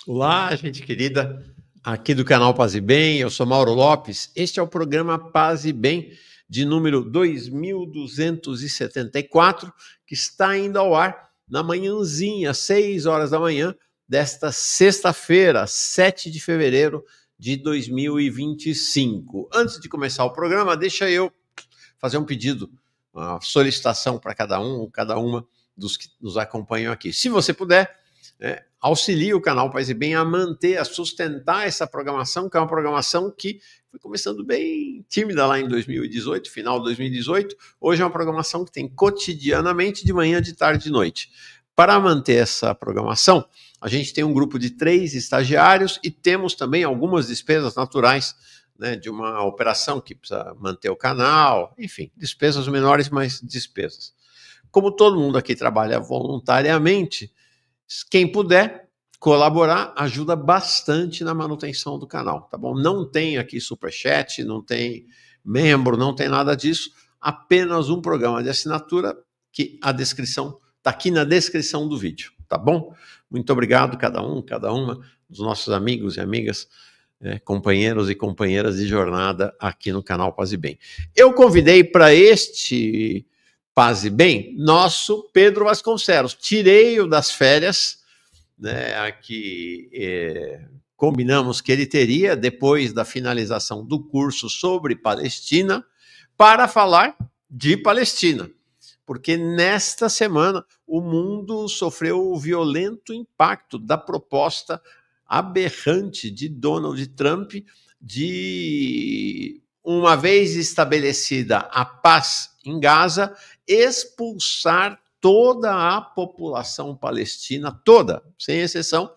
Olá, gente querida, aqui do canal Paz e Bem, eu sou Mauro Lopes. Este é o programa Paz e Bem, de número 2274, que está indo ao ar na manhãzinha, 6 horas da manhã, desta sexta-feira, 7 de fevereiro de 2025. Antes de começar o programa, deixa eu fazer um pedido, uma solicitação para cada uma dos que nos acompanham aqui. Se você puder, auxilie o canal Paz e Bem a manter, a sustentar essa programação, que é uma programação que foi começando bem tímida lá em 2018, final de 2018. Hoje é uma programação que tem cotidianamente, de manhã, de tarde e de noite. Para manter essa programação, a gente tem um grupo de 3 estagiários e temos também algumas despesas naturais, né, de uma operação que precisa manter o canal, enfim, despesas menores, mas despesas. Como todo mundo aqui trabalha voluntariamente, quem puder colaborar ajuda bastante na manutenção do canal, tá bom? Não tem aqui superchat, não tem membro, não tem nada disso, apenas um programa de assinatura que a descrição está aqui na descrição do vídeo, tá bom? Muito obrigado cada uma dos nossos amigos e amigas, companheiros e companheiras de jornada aqui no canal Paz e Bem. Eu convidei para este Paz e Bem nosso Pedro Vasconcelos. Tirei-o das férias, né, aqui combinamos que ele teria, depois da finalização do curso sobre Palestina, para falar de Palestina. Porque nesta semana o mundo sofreu o violento impacto da proposta aberrante de Donald Trump de, uma vez estabelecida a paz em Gaza, expulsar toda a população palestina, toda, sem exceção,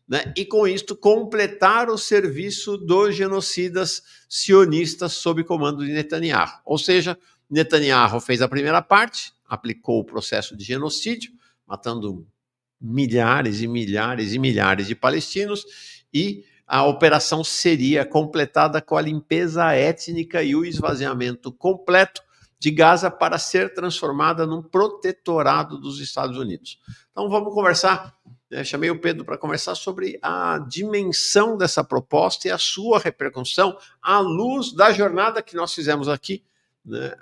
né? E com isto completar o serviço dos genocidas sionistas sob comando de Netanyahu. Ou seja, Netanyahu fez a primeira parte, aplicou o processo de genocídio, matando milhares e milhares e milhares de palestinos, e a operação seria completada com a limpeza étnica e o esvaziamento completo de Gaza para ser transformada num protetorado dos Estados Unidos. Então vamos conversar, chamei o Pedro para conversar sobre a dimensão dessa proposta e a sua repercussão à luz da jornada que nós fizemos aqui, né,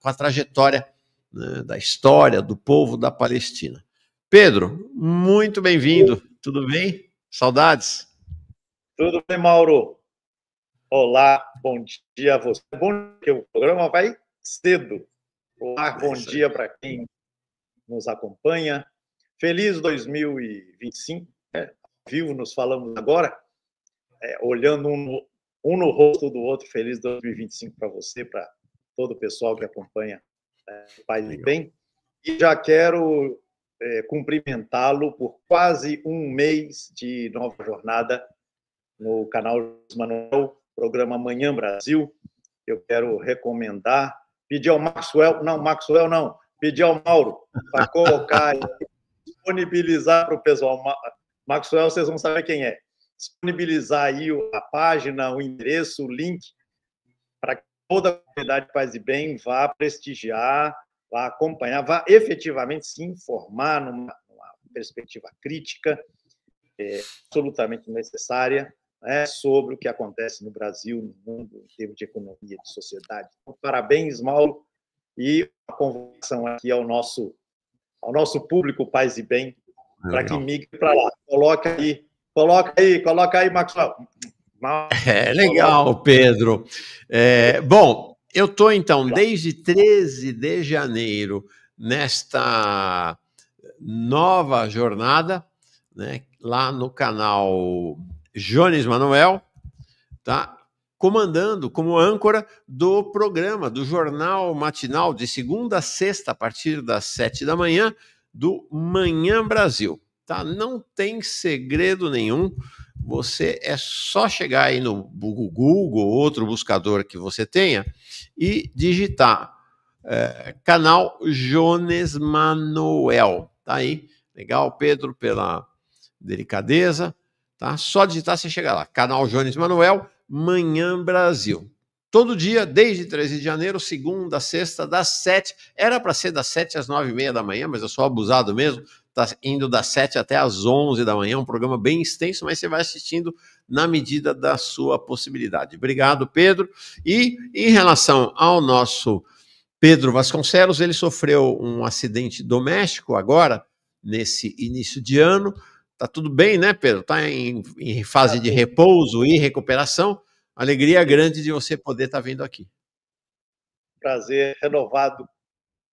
com a trajetória, né, da história do povo da Palestina. Pedro, muito bem-vindo, tudo bem? Saudades? Tudo bem, Mauro? Olá, bom dia a você. Bom dia, o programa vai cedo. Olá, bom dia para quem nos acompanha. Feliz 2025, vivo, nos falamos agora, olhando um no rosto do outro. Feliz 2025 para você, para todo o pessoal que acompanha o Paz e Bem. E já quero cumprimentá-lo por quase um mês de nova jornada no canal Manuel, programa Manhã Brasil. Eu quero recomendar, pedir ao Maxwell não, pedir ao Mauro para colocar, disponibilizar para o pessoal. Maxwell, vocês vão saber quem é. Disponibilizar aí a página, o endereço, o link, para que toda a comunidade Paz e Bem vá prestigiar, vá acompanhar, vá efetivamente se informar numa perspectiva crítica, absolutamente necessária, sobre o que acontece no Brasil, no mundo, em termos de economia, de sociedade. Então, parabéns, Mauro, e a convocação aqui ao nosso público Paz e Bem, para que migre para lá. Coloca aí, Maxwell. Legal, Pedro. Bom, eu estou, então, desde 13 de janeiro, nesta nova jornada, né, lá no canal Jones Manuel, tá? Comandando como âncora do programa, do jornal matinal, de segunda a sexta, a partir das 7 da manhã, do Manhã Brasil. Tá? Não tem segredo nenhum, você é só chegar aí no Google ou outro buscador que você tenha e digitar canal Jones Manuel. Tá aí, legal, Pedro, pela delicadeza. Tá? Só digitar, você chega lá. Canal Jones Manuel, Manhã Brasil. Todo dia, desde 13 de janeiro, segunda a sexta, das 7. Era para ser das 7 às 9h30 da manhã, mas eu sou abusado mesmo. está indo das 7 até as 11 da manhã, um programa bem extenso, mas você vai assistindo na medida da sua possibilidade. Obrigado, Pedro. E em relação ao nosso Pedro Vasconcelos, ele sofreu um acidente doméstico agora, nesse início de ano. Tá tudo bem, né, Pedro? Tá em fase de repouso e recuperação. Alegria grande de você poder estar vindo aqui. Prazer renovado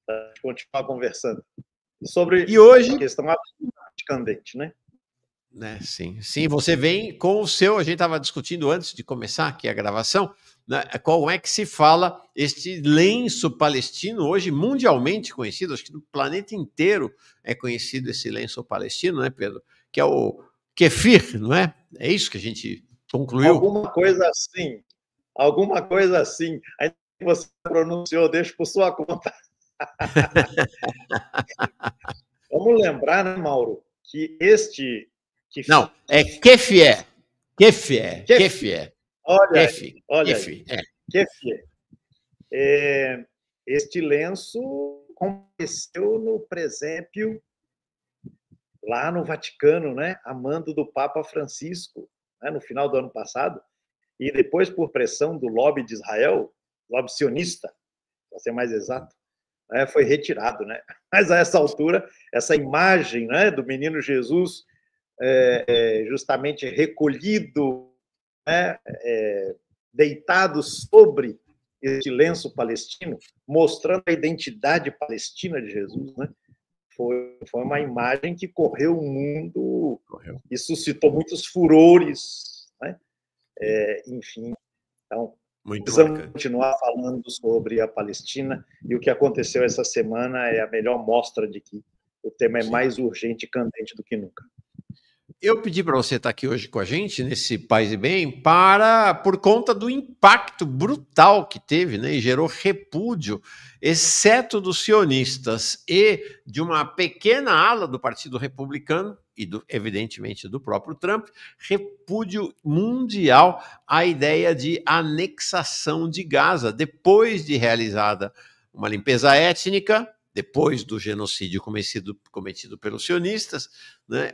para continuar conversando. Sobre hoje, a questão absolutamente candente, né? Sim, sim, você vem com o seu, a gente estava discutindo antes de começar aqui a gravação, né, como é que se fala este lenço palestino, hoje mundialmente conhecido, acho que no planeta inteiro é conhecido esse lenço palestino, né, Pedro? Que é o kefir, não é? É isso que a gente concluiu? Alguma coisa assim. Alguma coisa assim. Aí você pronunciou, deixa por sua conta. Vamos lembrar, né, Mauro, que este... Não, é kefir. Kefir. Kefir. Olha, Kefir. olha Kefir. aí. Kefir. Este lenço compareceu no presépio lá no Vaticano, né, a mando do Papa Francisco, né, no final do ano passado, e depois, por pressão do lobby de Israel, lobby sionista, para ser mais exato, né, foi retirado. Né? Mas a essa altura, essa imagem, né, do menino Jesus justamente recolhido, né, deitado sobre este lenço palestino, mostrando a identidade palestina de Jesus, né? Foi uma imagem que correu o mundo e suscitou muitos furores, né? Enfim, então precisamos continuar falando sobre a Palestina, e o que aconteceu essa semana é a melhor mostra de que o tema é mais urgente e candente do que nunca. Eu pedi para você estar aqui hoje com a gente, nesse Paz e Bem, por conta do impacto brutal que teve, né, e gerou repúdio, exceto dos sionistas e de uma pequena ala do Partido Republicano, e evidentemente do próprio Trump, repúdio mundial à ideia de anexação de Gaza, depois de realizada uma limpeza étnica, depois do genocídio cometido pelos sionistas, né,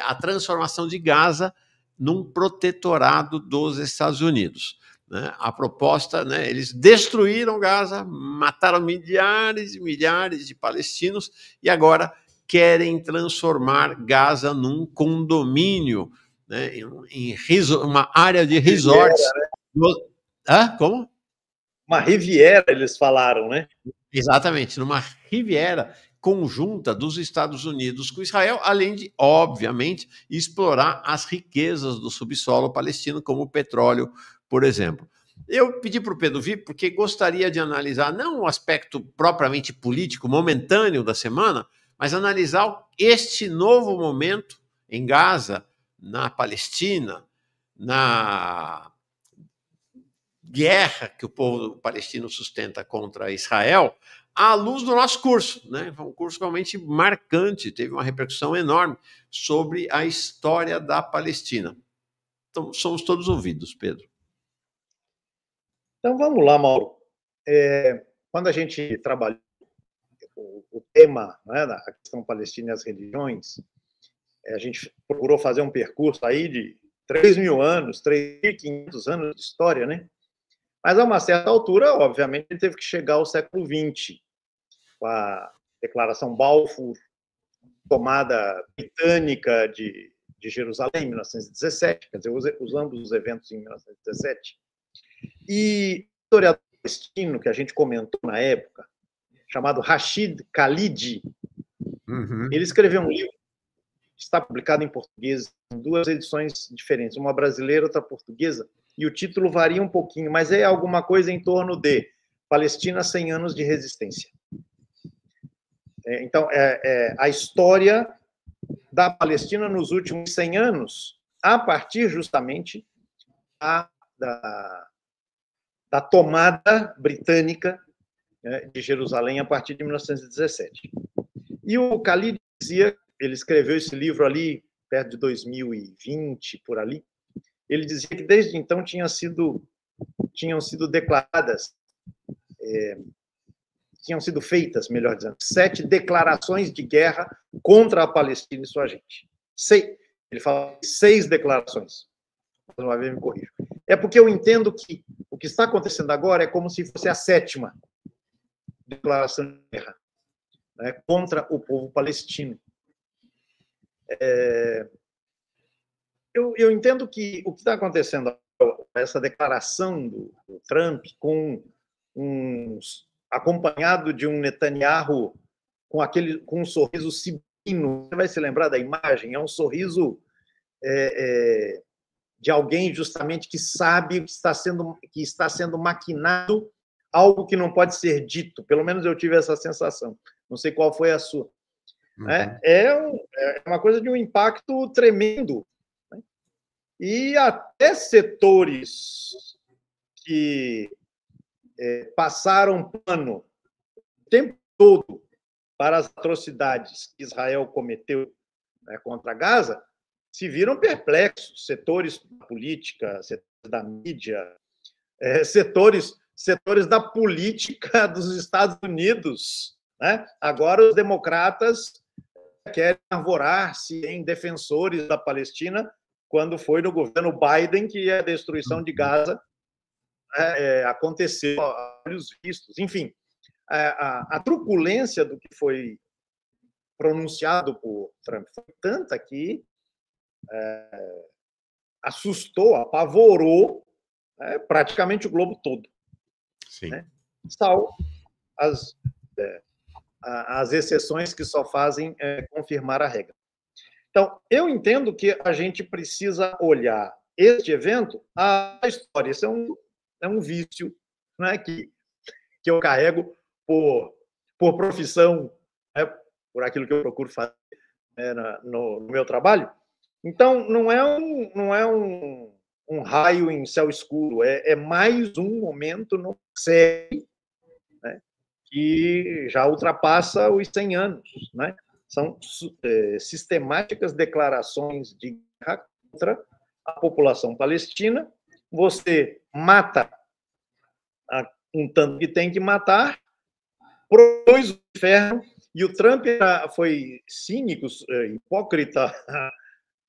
a transformação de Gaza num protetorado dos Estados Unidos. Né? A proposta, né, eles destruíram Gaza, mataram milhares e milhares de palestinos e agora querem transformar Gaza num condomínio, né, em uma área de resorts. Como? Uma riviera, eles falaram, né? Exatamente, numa riviera conjunta dos Estados Unidos com Israel, além de, obviamente, explorar as riquezas do subsolo palestino, como o petróleo, por exemplo. Eu pedi para o Pedro vir porque gostaria de analisar não o aspecto propriamente político, momentâneo da semana, mas analisar este novo momento em Gaza, na Palestina, na guerra que o povo palestino sustenta contra Israel, à luz do nosso curso, né? Foi um curso realmente marcante, teve uma repercussão enorme sobre a história da Palestina. Então, somos todos ouvidos, Pedro. Então, vamos lá, Mauro. Quando a gente trabalhou o tema, né, da questão palestina e as religiões, a gente procurou fazer um percurso aí de 3.000 anos, 3.500 anos de história, né? Mas, a uma certa altura, obviamente, ele teve que chegar ao século XX, com a Declaração Balfour, tomada britânica de Jerusalém, em 1917, quer dizer, os ambos os eventos em 1917. E o historiador palestino, que a gente comentou na época, chamado Rashid Khalidi, ele escreveu um livro que está publicado em português, em duas edições diferentes, uma brasileira e outra portuguesa, e o título varia um pouquinho, mas é alguma coisa em torno de Palestina 100 anos de resistência. Então, a história da Palestina nos últimos 100 anos, a partir justamente da tomada britânica, né, de Jerusalém a partir de 1917. E o Khalid dizia, ele escreveu esse livro ali perto de 2020, por ali, ele dizia que desde então tinham sido declaradas tinham sido feitas, melhor dizendo, 7 declarações de guerra contra a Palestina e sua gente. Ele fala 6 declarações. Mais uma vez me corrijo. É porque eu entendo que o que está acontecendo agora é como se fosse a 7ª declaração de guerra, né, contra o povo palestino. Eu entendo que o que está acontecendo, essa declaração do Trump, acompanhado de um Netanyahu com um sorriso sibilo, você vai se lembrar da imagem, é um sorriso de alguém justamente que sabe que está sendo maquinado algo que não pode ser dito. Pelo menos eu tive essa sensação. Não sei qual foi a sua. Uhum. É uma coisa de um impacto tremendo. Né? E até setores que passaram pano o tempo todo para as atrocidades que Israel cometeu, né, contra Gaza, se viram perplexos. Setores da política, setores da mídia, setores da política dos Estados Unidos. Né? Agora os democratas querem arvorar-se em defensores da Palestina, quando foi no governo Biden que a destruição de Gaza aconteceu a olhos vistos. Enfim, a truculência do que foi pronunciado por Trump foi tanta que assustou, apavorou praticamente o globo todo. Sim. Né? Salvo as exceções que só fazem confirmar a regra. Então, eu entendo que a gente precisa olhar este evento à história. Isso é um vício, né, que eu carrego por profissão, né, por aquilo que eu procuro fazer no meu trabalho. Então, não é um raio em céu escuro, é mais um momento no série, né, que já ultrapassa os 100 anos. Né? São sistemáticas declarações de guerra contra a população palestina. Você mata um tanto que tem que matar, produz o inferno, e o Trump foi cínico, hipócrita,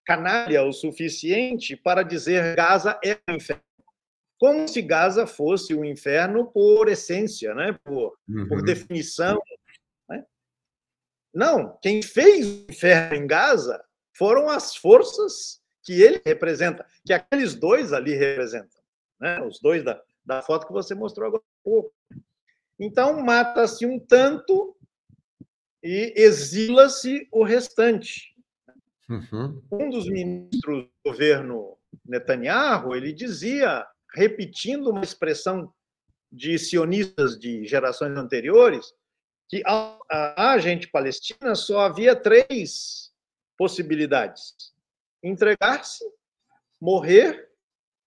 canalha o suficiente para dizer Gaza é um inferno. Como se Gaza fosse um inferno por essência, né? por definição. Né? Não, quem fez o inferno em Gaza foram as forças que ele representa, que aqueles dois ali representam. Né? Os dois da foto que você mostrou agora há pouco. Então, mata-se um tanto e exila-se o restante. Uhum. Um dos ministros do governo Netanyahu, ele dizia, repetindo uma expressão de sionistas de gerações anteriores, que a gente palestina só havia 3 possibilidades: entregar-se, morrer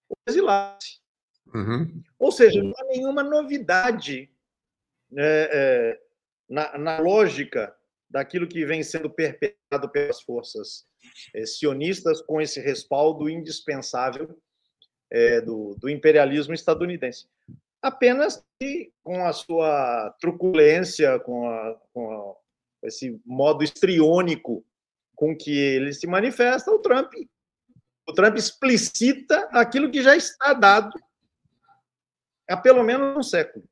ou exilar-se. Uhum. Ou seja, não há nenhuma novidade na lógica daquilo que vem sendo perpetrado pelas forças sionistas, com esse respaldo indispensável do imperialismo estadunidense. Apenas que, com a sua truculência, com esse modo histriônico com que ele se manifesta, o Trump explicita aquilo que já está dado há pelo menos um século.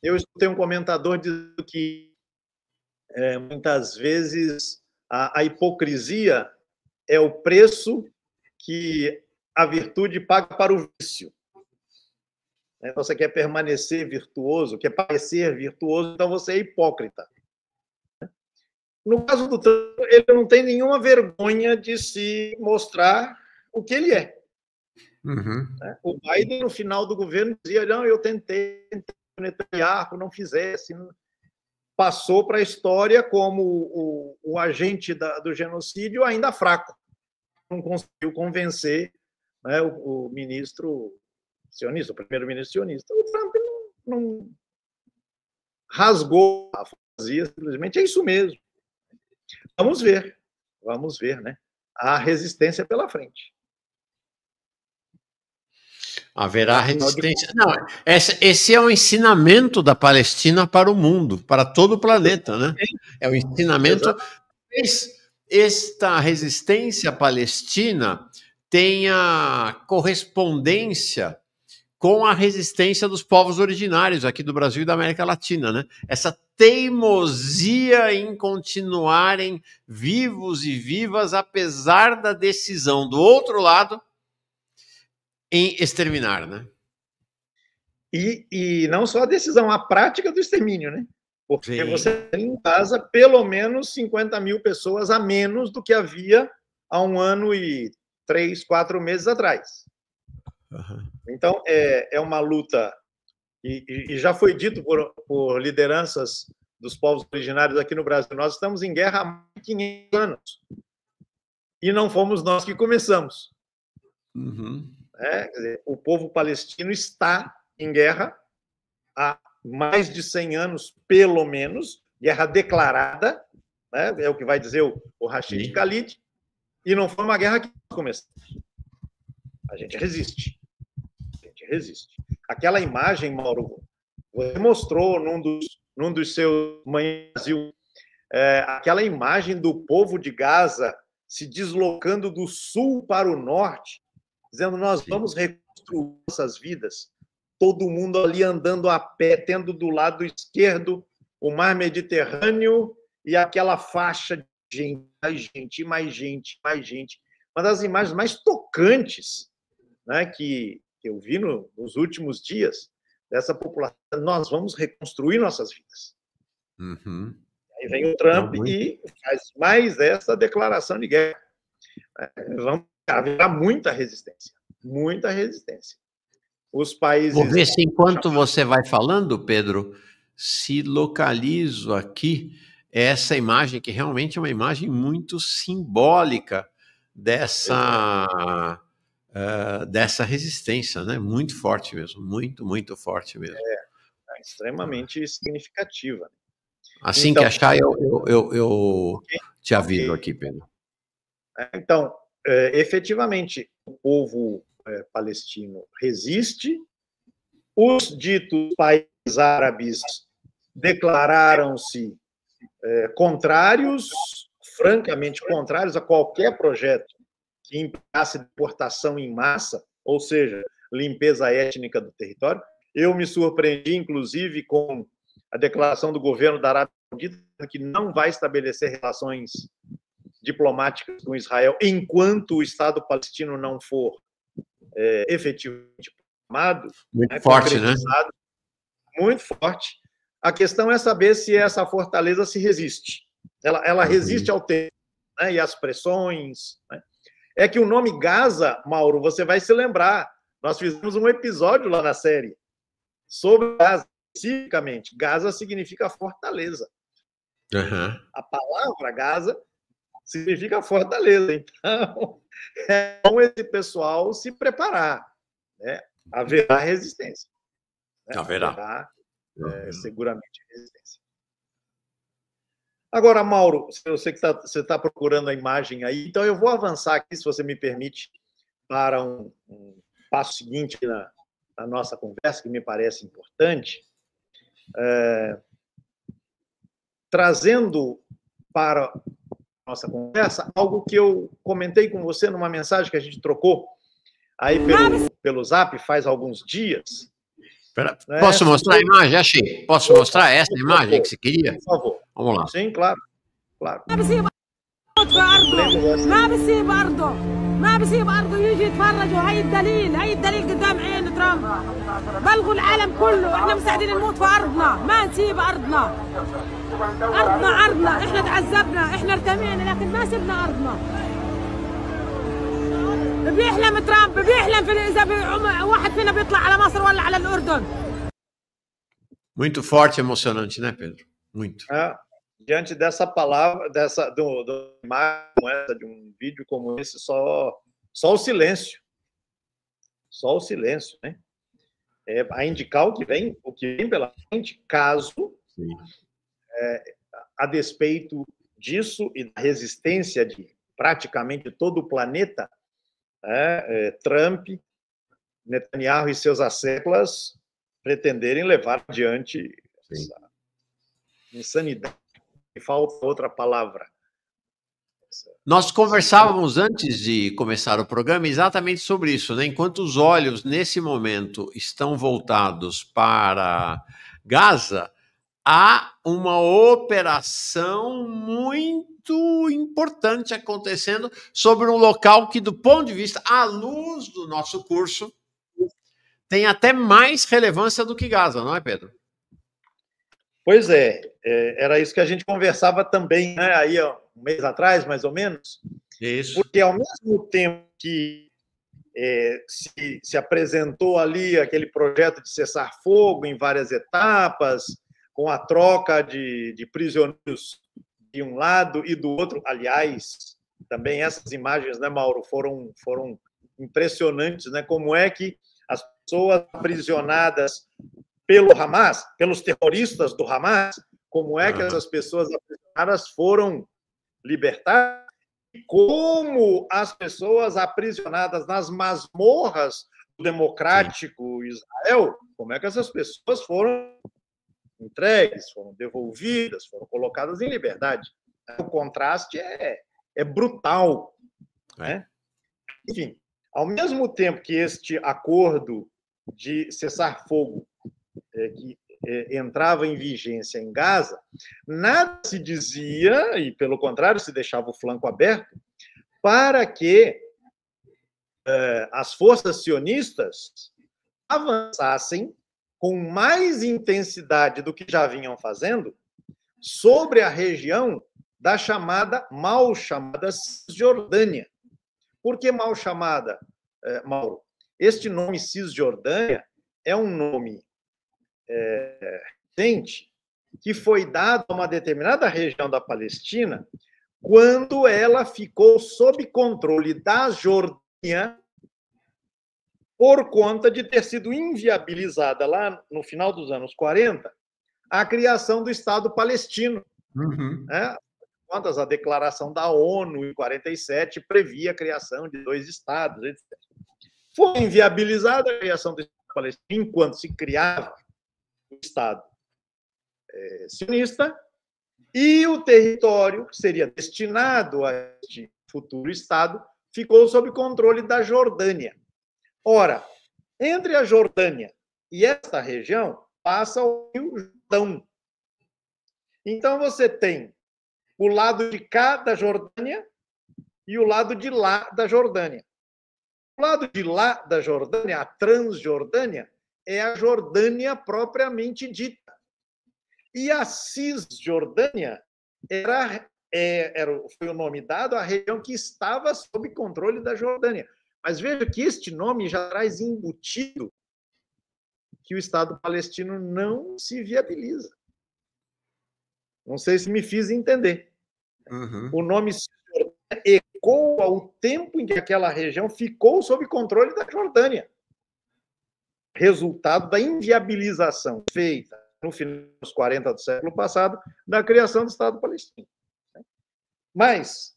Eu escutei um comentador dizendo que muitas vezes a hipocrisia é o preço que a virtude paga para o vício. Então, você quer permanecer virtuoso, quer parecer virtuoso, então você é hipócrita. No caso do Trump, ele não tem nenhuma vergonha de se mostrar o que ele é. Uhum. O Biden, no final do governo, dizia: não, eu tentei, o Netanyahu não fizesse. Passou para a história como o agente do genocídio ainda fraco. Não conseguiu convencer, né, o ministro sionista, o primeiro-ministro sionista. O Trump não rasgou a fantasia, simplesmente é isso mesmo. Vamos ver, né? A resistência pela frente. Haverá resistência. Não, esse é um ensinamento da Palestina para o mundo, para todo o planeta, né? É o ensinamento. Esta resistência palestina tem a correspondência com a resistência dos povos originários aqui do Brasil e da América Latina, né? Essa teimosia em continuarem vivos e vivas, apesar da decisão do outro lado em exterminar, né? E não só a decisão, a prática do extermínio, né? Porque você tem em casa pelo menos 50 mil pessoas a menos do que havia há 1 ano e 3, 4 meses atrás. Uhum. Então, é uma luta, e já foi dito por lideranças dos povos originários aqui no Brasil, nós estamos em guerra há mais de 500 anos. E não fomos nós que começamos. Uhum. Quer dizer, o povo palestino está em guerra há mais de 100 anos, pelo menos, guerra declarada, né? É o que vai dizer o Rashid Khalid, e não foi uma guerra que começamos. A gente resiste. Aquela imagem, Mauro, você mostrou num dos seus Manhã Brasil, aquela imagem do povo de Gaza se deslocando do sul para o norte, dizendo, nós vamos reconstruir nossas vidas. Todo mundo ali andando a pé, tendo do lado esquerdo o mar Mediterrâneo e aquela faixa de gente, mais gente. Uma das imagens mais tocantes, né, que eu vi nos últimos dias dessa população. Nós vamos reconstruir nossas vidas. Uhum. Aí vem o Trump e faz mais essa declaração de guerra. Haverá muita resistência. Os países... Vou ver se, enquanto você vai falando, Pedro, se localizo aqui essa imagem, que realmente é uma imagem muito simbólica dessa resistência, né? Muito forte mesmo, muito forte mesmo. É extremamente significativa. Assim então, que achar, eu te aviso aqui, Pedro. Então, efetivamente, o povo palestino resiste, os ditos países árabes declararam-se contrários, francamente contrários a qualquer projeto que implicasse deportação em massa, ou seja, limpeza étnica do território. Eu me surpreendi, inclusive, com a declaração do governo da Arábia Saudita, que não vai estabelecer relações diplomáticas com Israel enquanto o Estado palestino não for efetivamente formado. Muito forte, né? Muito forte. A questão é saber se essa fortaleza se resiste. Ela resiste ao tempo, né, e às pressões, né? É que o nome Gaza, Mauro, você vai se lembrar, nós fizemos um episódio lá na série sobre Gaza, especificamente. Gaza significa fortaleza. Uhum. A palavra Gaza significa fortaleza. Então, é bom esse pessoal se preparar, né? Haverá resistência. Né? Haverá seguramente resistência. Agora, Mauro, eu sei que você está procurando a imagem aí, então eu vou avançar aqui, se você me permite, para um passo seguinte na nossa conversa, que me parece importante, trazendo para a nossa conversa algo que eu comentei com você numa mensagem que a gente trocou aí pelo Zap faz alguns dias. Posso mostrar a imagem? Achei. Posso mostrar essa imagem que você queria? Por favor. Vamos lá. Sim, claro. ما بسيب أرضه يجي يتفرجوا. هاي الدليل قدام عين ترامب. بلغوا العالم كله احنا مستعدين نموت في أرضنا، ما نسيب أرضنا. أرضنا احنا تعذبنا، احنا ارتمينا لكن ما سبنا أرضنا. بيحلم ترامب، بيحلم إذا واحد فينا بيطلع على مصر ولا على الأردن. Muito forte e emocionante, né, Pedro? Muito. Diante dessa palavra, de imagem, de um vídeo como esse, só o silêncio. Só o silêncio, né? A indicar o que vem pela frente, caso, a despeito disso e da resistência de praticamente todo o planeta, Trump Netanyahu e seus asseclas pretenderem levar adiante essa insanidade. Falta outra palavra. Nós conversávamos antes de começar o programa exatamente sobre isso, né? Enquanto os olhos, nesse momento, estão voltados para Gaza, há uma operação muito importante acontecendo sobre um local que, do ponto de vista, à luz do nosso curso, tem até mais relevância do que Gaza, não é, Pedro? Pois é, era isso que a gente conversava também, né? Aí, ó, um mês atrás, mais ou menos. Isso. Porque, ao mesmo tempo que se apresentou ali aquele projeto de cessar-fogo em várias etapas, com a troca de prisioneiros de um lado e do outro. Aliás, também essas imagens, né, Mauro, foram impressionantes, né? Como é que as pessoas aprisionadas pelo Hamas, pelos terroristas do Hamas, como é que essas pessoas aprisionadas foram libertadas, e como as pessoas aprisionadas nas masmorras do democrático Israel, como é que essas pessoas foram entregues, foram devolvidas, foram colocadas em liberdade. O contraste é brutal. Né? Enfim, ao mesmo tempo que este acordo de cessar-fogo que entrava em vigência em Gaza, nada se dizia, e pelo contrário, se deixava o flanco aberto, para que as forças sionistas avançassem com mais intensidade do que já vinham fazendo sobre a região da mal chamada Cisjordânia. Por que mal chamada, Mauro? Este nome Cisjordânia é um nome recente que foi dado a uma determinada região da Palestina quando ela ficou sob controle da Jordânia por conta de ter sido inviabilizada lá no final dos anos 40 a criação do Estado palestino. Né? Quantas a declaração da ONU em 47 previa a criação de 2 estados, etc. Foi inviabilizada a criação do Estado palestino enquanto se criava o Estado sionista, e o território que seria destinado a este futuro Estado ficou sob controle da Jordânia. Ora, entre a Jordânia e esta região passa o Rio Jordão. Então, você tem o lado de cá da Jordânia e o lado de lá da Jordânia. O lado de lá da Jordânia, a Transjordânia, é a Jordânia propriamente dita. E a Cisjordânia foi o nome dado à região que estava sob controle da Jordânia. Mas veja que este nome já traz embutido que o Estado palestino não se viabiliza. Não sei se me fiz entender. O nome Cisjordânia ecoa o tempo em que aquela região ficou sob controle da Jordânia. Resultado da inviabilização feita no final dos 40 do século passado da criação do Estado palestino. Mas,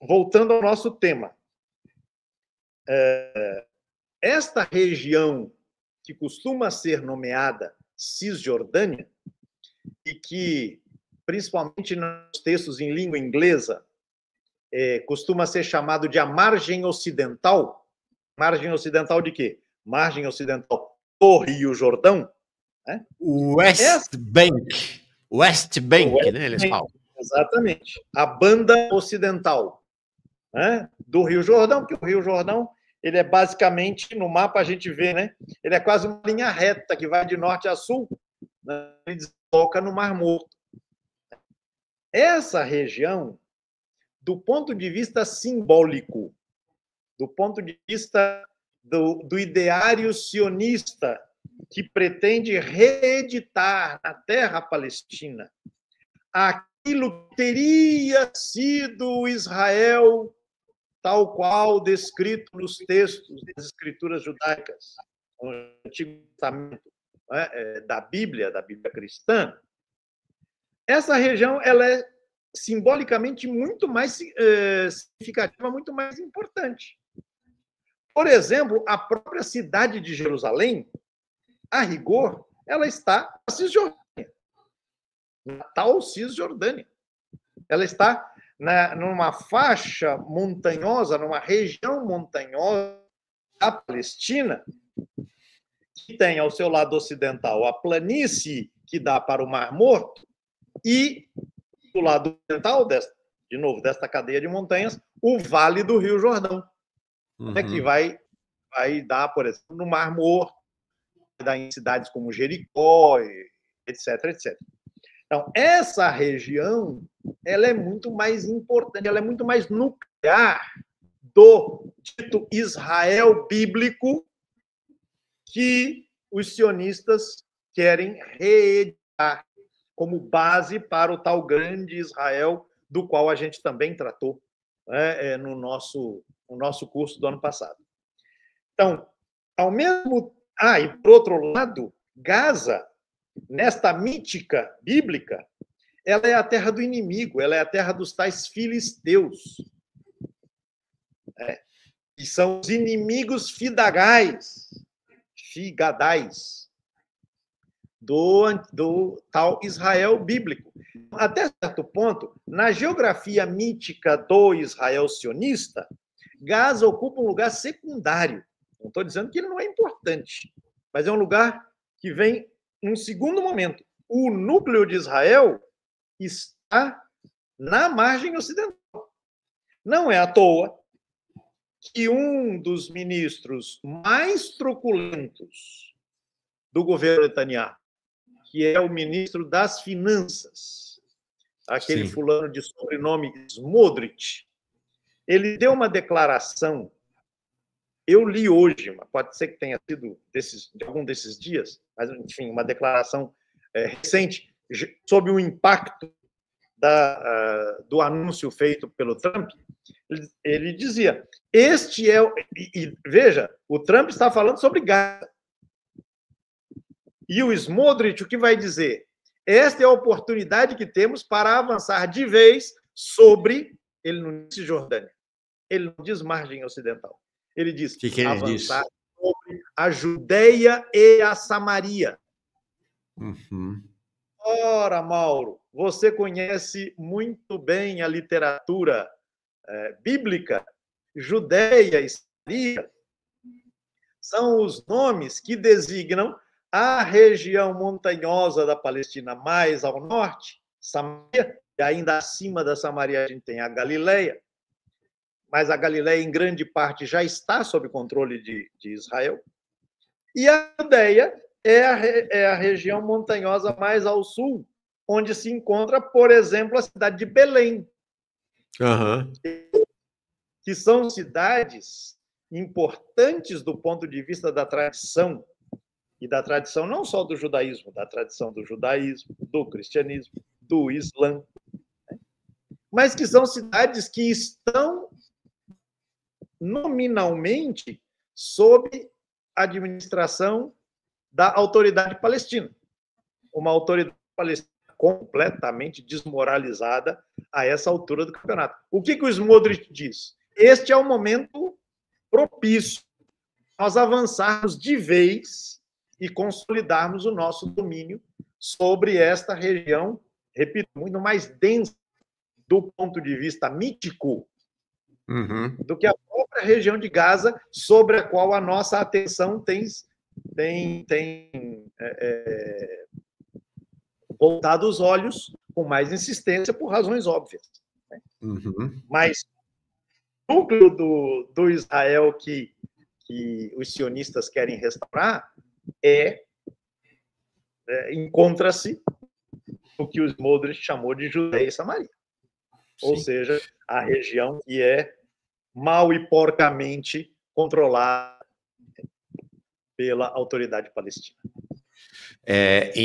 voltando ao nosso tema, esta região que costuma ser nomeada Cisjordânia, e que, principalmente nos textos em língua inglesa, costuma ser chamado de a margem ocidental. Margem ocidental de quê? Margem ocidental do Rio Jordão. Né? West Bank, né? Eles falam. Exatamente. A banda ocidental, né? Do Rio Jordão, porque o Rio Jordão, ele é basicamente, no mapa a gente vê, né? Ele é quase uma linha reta que vai de norte a sul, né? E desemboca no Mar Morto. Essa região, do ponto de vista simbólico, do ponto de vista do ideário sionista, que pretende reeditar na terra palestina aquilo que teria sido Israel, tal qual descrito nos textos das escrituras judaicas, no Antigo Testamento, né, da Bíblia cristã. Essa região ela é simbolicamente muito mais significativa, muito mais importante. Por exemplo, a própria cidade de Jerusalém, a rigor, ela está na Cisjordânia, na tal Cisjordânia. Ela está numa faixa montanhosa, numa região montanhosa da Palestina, que tem ao seu lado ocidental a planície que dá para o Mar Morto e, do lado oriental, desta cadeia de montanhas, o Vale do Rio Jordão, que vai dar, por exemplo, no Mar Morto, vai dar em cidades como Jericó, etc, etc. Então, essa região, ela é muito mais importante, ela é muito mais nuclear do dito Israel bíblico que os sionistas querem reeditar como base para o tal grande Israel, do qual a gente também tratou, né, no nosso curso do ano passado. Então, ao mesmo... e por outro lado, Gaza, nesta mítica bíblica, ela é a terra do inimigo, ela é a terra dos tais filisteus, que são os inimigos figadais do tal Israel bíblico. Até certo ponto, na geografia mítica do Israel sionista, Gaza ocupa um lugar secundário. Não estou dizendo que ele não é importante, mas é um lugar que vem num segundo momento. O núcleo de Israel está na margem ocidental. Não é à toa que um dos ministros mais truculentos do governo Netanyahu, que é o ministro das Finanças, aquele fulano de sobrenome Smotrich, ele deu uma declaração, eu li hoje, mas pode ser que tenha sido de algum desses dias, mas, enfim, uma declaração recente, sob o impacto do anúncio feito pelo Trump. Ele dizia, veja, o Trump está falando sobre Gaza. E o Smotrich, o que vai dizer? Esta é a oportunidade que temos para avançar de vez sobre, ele não diz Jordânia, ele não diz margem ocidental, ele diz avançar sobre a Judeia e a Samaria. Ora, Mauro, você conhece muito bem a literatura bíblica. Judeia e Samaria são os nomes que designam a região montanhosa da Palestina mais ao norte, Samaria, e ainda acima da Samaria a gente tem a Galileia, mas a Galileia, em grande parte, já está sob controle de Israel. E a Judeia é a região montanhosa mais ao sul, onde se encontra, por exemplo, a cidade de Belém, que são cidades importantes do ponto de vista da tradição, e da tradição não só do judaísmo, da tradição do judaísmo, do cristianismo, do islã, mas que são cidades que estão nominalmente sob administração da autoridade palestina. Uma autoridade palestina completamente desmoralizada a essa altura do campeonato. O que o Smotrich diz? Este é o momento propício nós avançarmos de vez e consolidarmos o nosso domínio sobre esta região, repito, muito mais densa do ponto de vista mítico do que a própria região de Gaza, sobre a qual a nossa atenção tem voltado os olhos com mais insistência por razões óbvias. Mas o núcleo do Israel que os sionistas querem restaurar encontra-se no que o Smotrich chamou de Judeia e Samaria. Ou seja, a região que é mal e porcamente controlada pela autoridade palestina.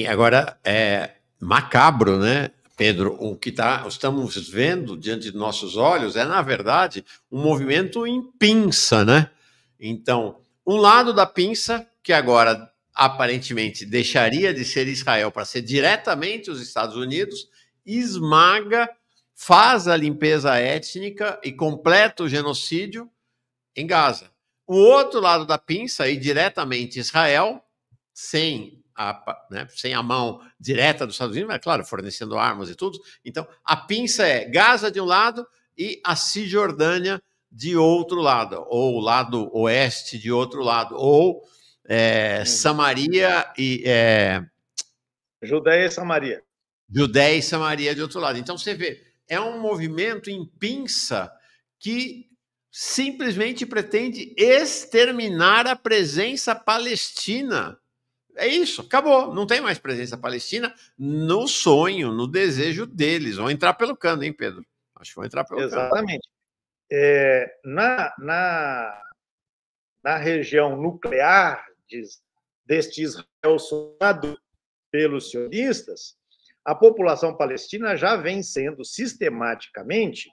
Agora, é macabro, né, Pedro? O que estamos vendo diante de nossos olhos é, na verdade, um movimento em pinça, né? Então, um lado da pinça, que agora aparentemente deixaria de ser Israel para ser diretamente os Estados Unidos, esmaga, faz a limpeza étnica e completa o genocídio em Gaza. O outro lado da pinça, aí diretamente Israel, sem a mão direta dos Estados Unidos, mas, claro, fornecendo armas e tudo. Então, a pinça é Gaza de um lado e a Cisjordânia de outro lado, ou o lado oeste de outro lado, ou Samaria e... Judéia e Samaria. Judéia e Samaria de outro lado. Então, você vê, é um movimento em pinça que simplesmente pretende exterminar a presença palestina. É isso, acabou. Não tem mais presença palestina no sonho, no desejo deles. Vão entrar pelo cano, hein, Pedro? Acho que vão entrar pelo cano. Exatamente. Na região nuclear deste Israel sonhado pelos sionistas, a população palestina já vem sendo sistematicamente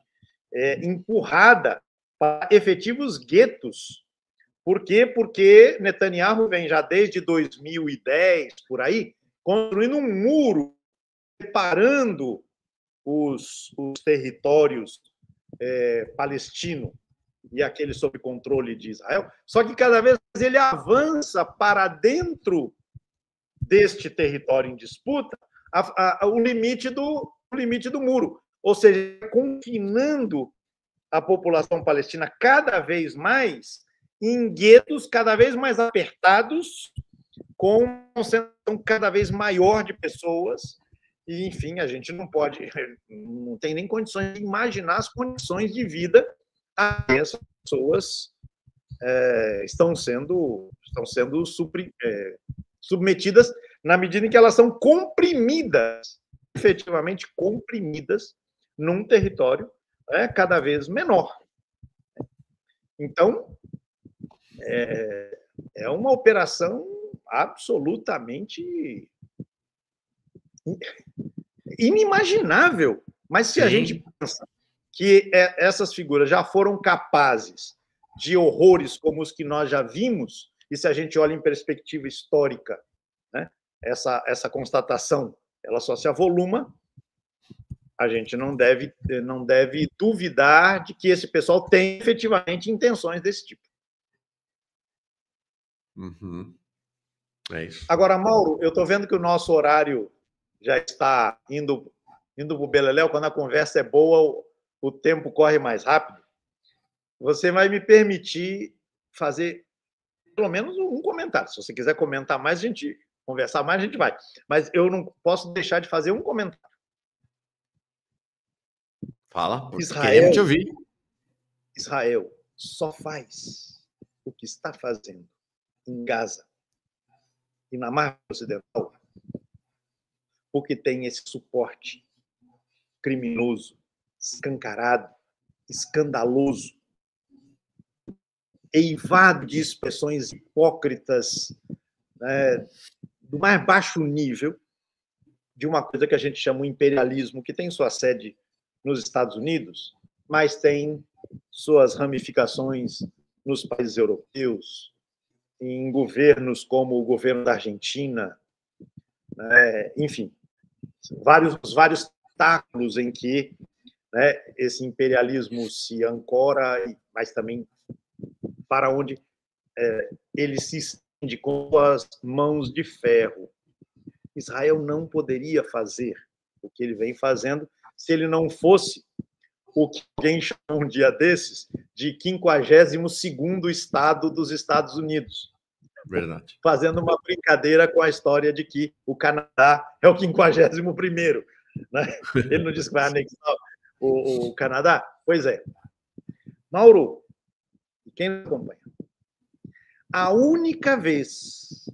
empurrada para efetivos guetos. Por quê? Porque Netanyahu vem já desde 2010, por aí, construindo um muro, separando os territórios palestinos e aqueles sob controle de Israel. Só que cada vez ele avança para dentro deste território em disputa o limite do muro, ou seja, confinando a população palestina cada vez mais em guetos cada vez mais apertados, com uma concentração cada vez maior de pessoas. E, enfim, a gente não tem nem condições de imaginar as condições de vida a que essas pessoas estão sendo submetidas na medida em que elas são comprimidas, efetivamente comprimidas, num território cada vez menor. Então, é uma operação absolutamente inimaginável. Mas se a gente pensa que essas figuras já foram capazes de horrores como os que nós já vimos, e se a gente olha em perspectiva histórica, né, essa constatação ela só se avoluma, a gente não deve duvidar de que esse pessoal tem efetivamente intenções desse tipo. Uhum. É isso. Agora, Mauro, eu estou vendo que o nosso horário já está indo para o beleléu. Quando a conversa é boa, o tempo corre mais rápido. Você vai me permitir fazer pelo menos um comentário. Se você quiser comentar mais, conversar mais, a gente vai. Mas eu não posso deixar de fazer um comentário. Fala, queremos te ouvir. Israel só faz o que está fazendo em Gaza e na Margem Ocidental porque tem esse suporte criminoso, escancarado, escandaloso, eivado de expressões hipócritas, né, do mais baixo nível, de uma coisa que a gente chama de imperialismo, que tem sua sede nos Estados Unidos, mas tem suas ramificações nos países europeus, em governos como o governo da Argentina, né, enfim, vários tentáculos em que, né, esse imperialismo se ancora, mas também para onde ele se estende com as mãos de ferro. Israel não poderia fazer o que ele vem fazendo se ele não fosse o que alguém chamou um dia desses de 52º estado dos Estados Unidos. Verdade. Fazendo uma brincadeira com a história de que o Canadá é o 51º. Né? Ele não disse que vai anexar o Canadá? Pois é. Mauro, quem nos acompanha? A única vez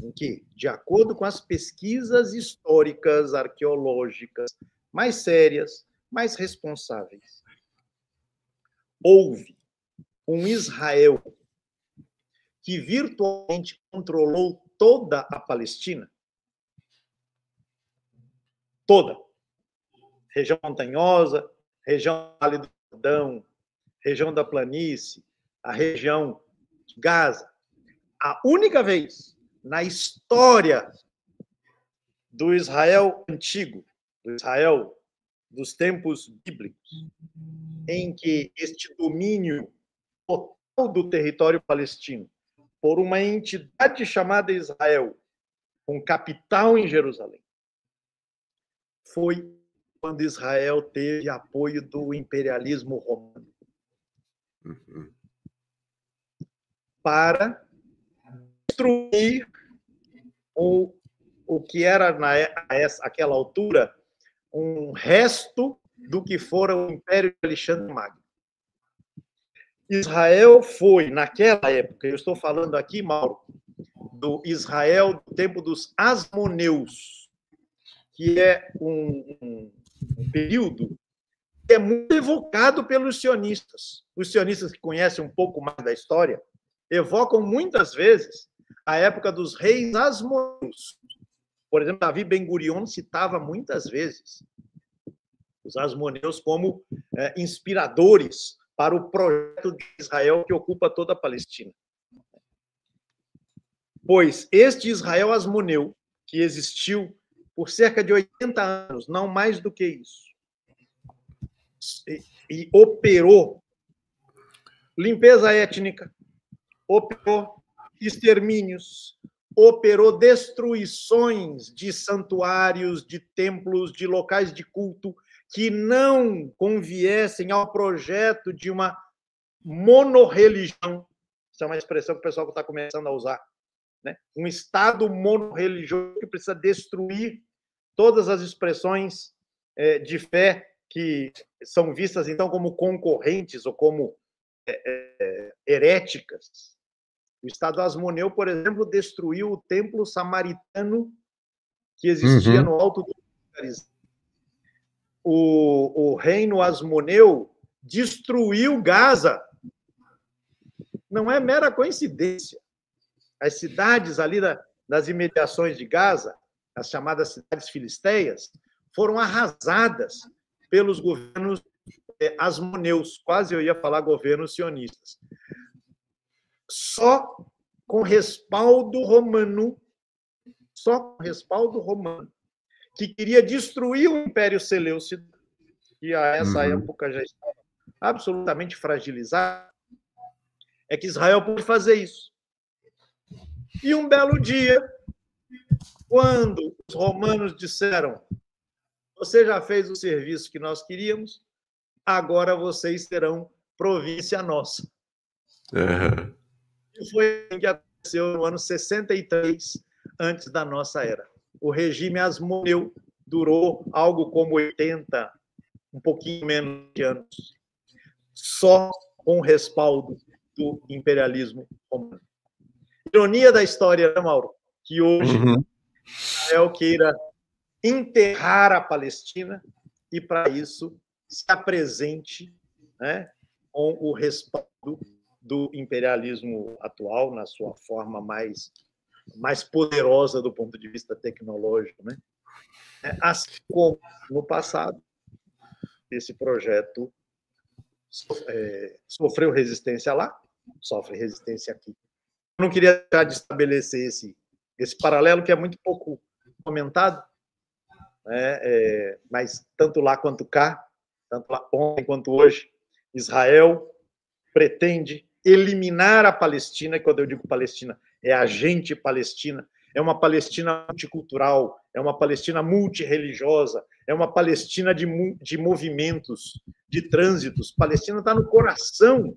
em que, de acordo com as pesquisas históricas, arqueológicas, mais sérias, mais responsáveis, houve um Israel que virtualmente controlou toda a Palestina, toda, região montanhosa, região do Vale do Jordão, região da planície, a região de Gaza. A única vez na história do Israel antigo, do Israel dos tempos bíblicos, em que este domínio total do território palestino por uma entidade chamada Israel, com capital em Jerusalém, foi quando Israel teve apoio do imperialismo romano para destruir o que era, naquela altura, um resto do que fora o Império de Alexandre Magno. Israel foi, naquela época, eu estou falando aqui, Mauro, do Israel do tempo dos Asmoneus, que é um período que é muito evocado pelos sionistas. Os sionistas que conhecem um pouco mais da história evocam muitas vezes a época dos reis Asmoneus. Por exemplo, Davi Ben-Gurion citava muitas vezes os Asmoneus como inspiradores para o projeto de Israel que ocupa toda a Palestina. Pois este Israel Asmoneu, que existiu por cerca de 80 anos, não mais do que isso, e operou limpeza étnica, operou extermínios, operou destruições de santuários, de templos, de locais de culto que não conviessem ao projeto de uma monorreligião. Essa é uma expressão que o pessoal está começando a usar, né? Um Estado monorreligioso que precisa destruir todas as expressões de fé que são vistas, então, como concorrentes ou como heréticas. O Estado Asmoneu, por exemplo, destruiu o templo samaritano que existia no Alto do Gerizim. O reino Asmoneu destruiu Gaza. Não é mera coincidência. As cidades ali das imediações de Gaza, as chamadas cidades filisteias, foram arrasadas pelos governos asmoneus. Quase eu ia falar governos sionistas. Só com respaldo romano, que queria destruir o Império Seleucida, que a essa época já estava absolutamente fragilizado, é que Israel pôde fazer isso. E um belo dia, quando os romanos disseram: você já fez o serviço que nós queríamos, agora vocês serão província nossa. E foi o que aconteceu no ano 63, antes da nossa era. O regime Asmoneu durou algo como 80, um pouquinho menos de anos, só com o respaldo do imperialismo romano. Ironia da história, né, Mauro? Que hoje Israel queira enterrar a Palestina e, para isso, se apresente, né, com o respaldo do imperialismo atual, na sua forma mais poderosa do ponto de vista tecnológico, né? Assim como no passado, esse projeto sofreu resistência lá, sofre resistência aqui. Eu não queria deixar de estabelecer esse paralelo, que é muito pouco comentado, né? Mas tanto lá quanto cá, tanto lá ontem quanto hoje, Israel pretende eliminar a Palestina. E quando eu digo Palestina, é a gente palestina, é uma Palestina multicultural, é uma Palestina multirreligiosa, é uma Palestina de movimentos, de trânsitos. Palestina está no coração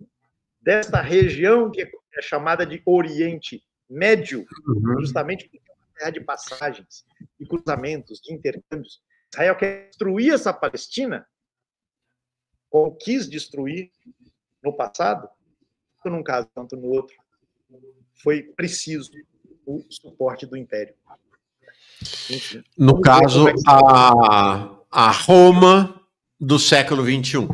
desta região que é chamada de Oriente Médio, justamente porque é uma terra de passagens, de cruzamentos, de intercâmbios. Israel quer destruir essa Palestina, como quis destruir no passado, tanto num caso quanto no outro. Foi preciso o suporte do Império. Enfim, no caso, a Roma do século XXI.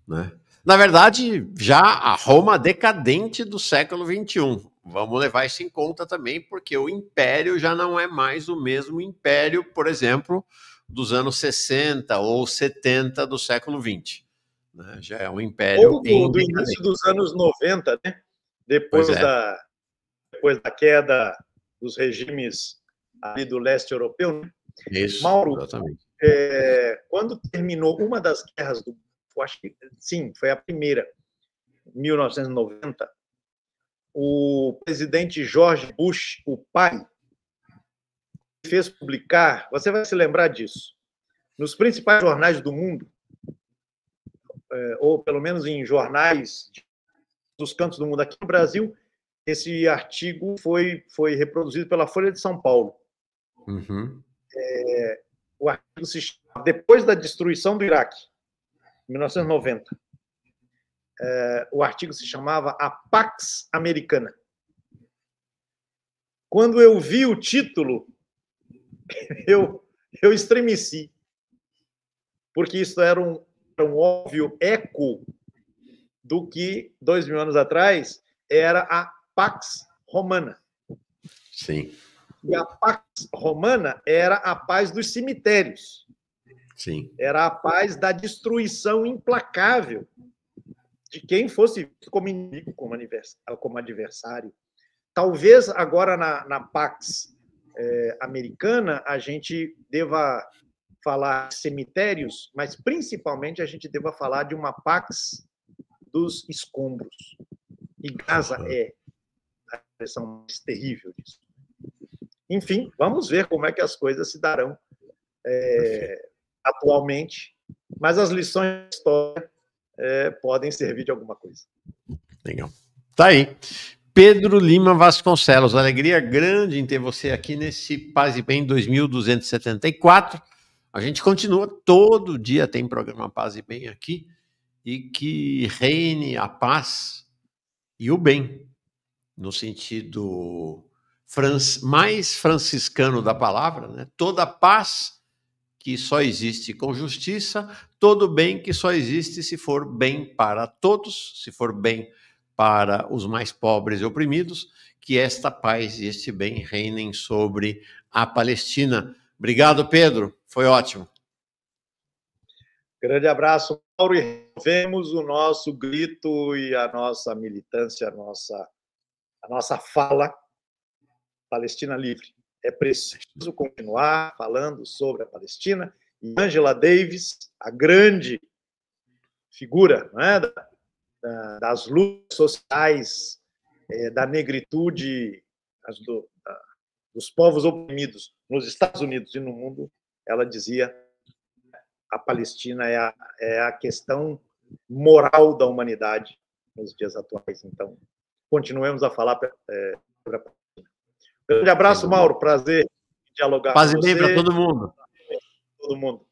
Né? Na verdade, já a Roma decadente do século XXI. Vamos levar isso em conta também, porque o Império já não é mais o mesmo Império, por exemplo, dos anos 60 ou 70 do século XX. Né? Já é um Império... Ou do início dos anos 90, né? Depois da queda dos regimes ali do leste europeu. Né? Isso, Mauro, exatamente. Quando terminou uma das guerras do... acho que sim, foi a primeira. 1990, o presidente George Bush, o pai, fez publicar, você vai se lembrar disso, nos principais jornais do mundo, ou pelo menos em jornais dos cantos do mundo. Aqui no Brasil, esse artigo foi reproduzido pela Folha de São Paulo. Uhum. O artigo se chama Depois da Destruição do Iraque, 1990. O artigo se chamava A Pax Americana. Quando eu vi o título, eu estremeci, porque isso era um óbvio eco do que, 2000 anos atrás, era a Pax Romana. Sim. E a Pax Romana era a paz dos cemitérios. Sim. Era a paz da destruição implacável de quem fosse visto como inimigo, como adversário. Talvez agora na Pax americana a gente deva falar de cemitérios, mas principalmente a gente deva falar de uma Pax dos escombros. E Gaza é a expressão mais terrível disso. Enfim, vamos ver como é que as coisas se darão atualmente, mas as lições da história podem servir de alguma coisa. Legal. Tá aí. Pedro Lima Vasconcelos, alegria grande em ter você aqui nesse Paz e Bem 2274. A gente continua, todo dia tem programa Paz e Bem aqui, e que reine a paz e o bem, no sentido mais franciscano da palavra, né? Toda paz que só existe com justiça, todo bem que só existe se for bem para todos, se for bem para os mais pobres e oprimidos, que esta paz e este bem reinem sobre a Palestina. Obrigado, Pedro, foi ótimo. Grande abraço, Mauro, e vemos o nosso grito e a nossa militância, a nossa fala Palestina livre. É preciso continuar falando sobre a Palestina. E Angela Davis, a grande figura, né, das lutas sociais, da negritude, dos povos oprimidos nos Estados Unidos e no mundo, ela dizia: a Palestina é a questão moral da humanidade nos dias atuais. Então, continuemos a falar sobre a Palestina. Grande abraço, Mauro. Prazer em dialogar Paz com e você. bem para todo mundo. Todo mundo.